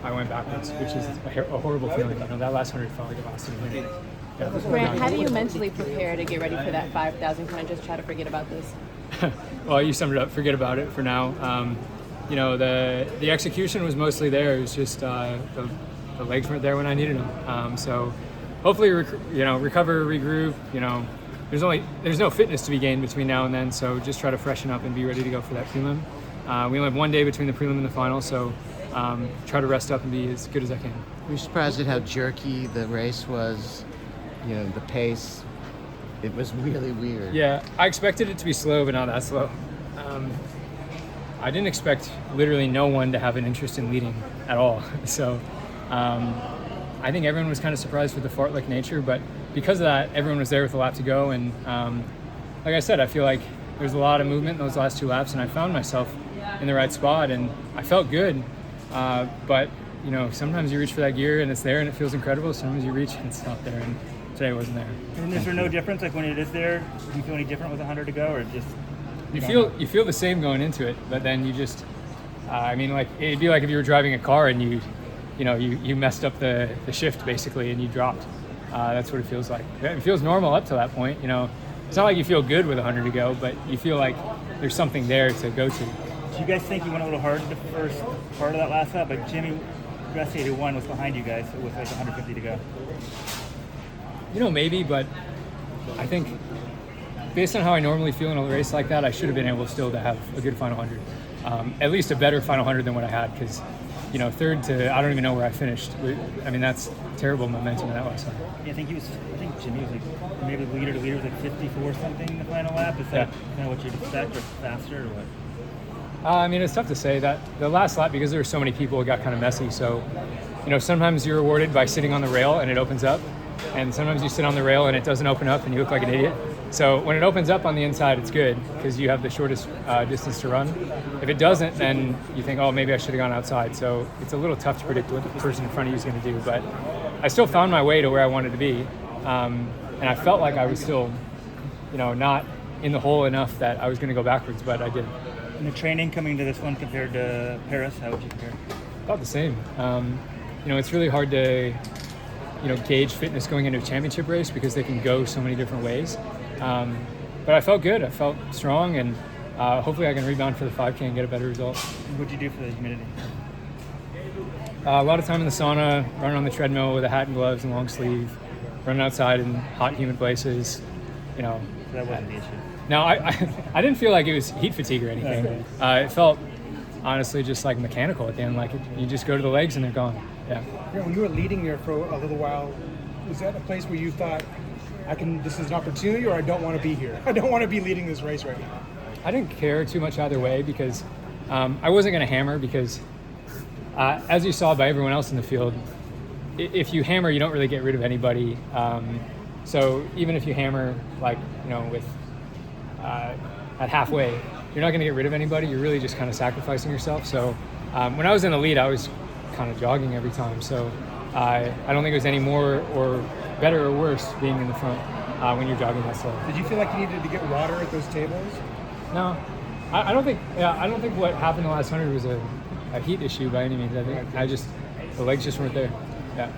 I went backwards, which is a horrible feeling. You know, that last 100 felt like it lasted a minute. Yeah. Grant, how do you mentally prepare to get ready for that 5,000? Kind of just try to forget about this? Well, you summed it up. Forget about it for now. You know, the execution was mostly there. It was just the legs weren't there when I needed them. So hopefully, recover, regroup. You know, there's no fitness to be gained between now and then. So just try to freshen up and be ready to go for that prelim. We only have one day between the prelim and the final, so try to rest up and be as good as I can. Were you surprised at how jerky the race was? You know, the pace. It was really weird. Yeah, I expected it to be slow, but not that slow. I didn't expect literally no one to have an interest in leading at all. So I think everyone was kind of surprised with the fartlek nature, but because of that, everyone was there with a lap to go. And like I said, I feel like there's a lot of movement in those last 2 laps, and I found myself in the right spot, and I felt good. But you know, sometimes you reach for that gear and it's there and it feels incredible. Sometimes you reach and it's not there, and today it wasn't there. And is there no difference, like when it is there, do you feel any different with 100 to go, or just you feel the same going into it, but then you just I mean, like it'd be like if you were driving a car and you messed up the shift basically and you dropped. That's what it feels like. It feels normal up to that point. You know, it's not like you feel good with 100 to go, but you feel like there's something there to go to. Do you guys think you went a little hard the first part of that last lap? But Jimmy Gressier, who won, was behind you guys with like 150 to go. You know, maybe, but I think based on how I normally feel in a race like that, I should have been able still to have a good final 100. At least a better final 100 than what I had, because, you know, third to, I don't even know where I finished. I mean, that's terrible momentum in that last lap. Yeah, I think Jimmy was like, maybe leader to leader was like 54 something in the final lap. Is that kind of what you'd expect, or faster, or what? I mean, it's tough to say. That the last lap, because there were so many people, it got kind of messy. So, you know, sometimes you're rewarded by sitting on the rail and it opens up, and sometimes you sit on the rail and it doesn't open up and you look like an idiot. So when it opens up on the inside, it's good because you have the shortest distance to run. If it doesn't, then you think, oh, maybe I should have gone outside. So it's a little tough to predict what the person in front of you is going to do. But I still found my way to where I wanted to be, and I felt like I was still, you know, not in the hole enough that I was going to go backwards, but I did. And the training coming to this one compared to Paris, how would you compare? About the same. You know, it's really hard to, you know, gauge fitness going into a championship race because they can go so many different ways. But I felt good. I felt strong, and hopefully I can rebound for the 5K and get a better result. What'd you do for the humidity? A lot of time in the sauna, running on the treadmill with a hat and gloves and long sleeve, running outside in hot, humid places. You know. So that wasn't the issue. No, I didn't feel like it was heat fatigue or anything. It felt honestly just like mechanical at the end. Like you just go to the legs and they're gone. Yeah. When you were leading there for a little while, was that a place where you thought, this is an opportunity, or I don't want to be here? I don't want to be leading this race right now. I didn't care too much either way because I wasn't going to hammer because, as you saw by everyone else in the field, if you hammer, you don't really get rid of anybody. So even if you hammer, like, you know, with at halfway, you're not going to get rid of anybody. You're really just kind of sacrificing yourself. So when I was in the lead, I was kind of jogging every time. So I don't think it was any more or better or worse being in the front when you're jogging that slow. Did you feel like you needed to get water at those tables? No, I don't think. Yeah, I don't think what happened the last 100 was a heat issue by any means. I think the legs just weren't there. Yeah.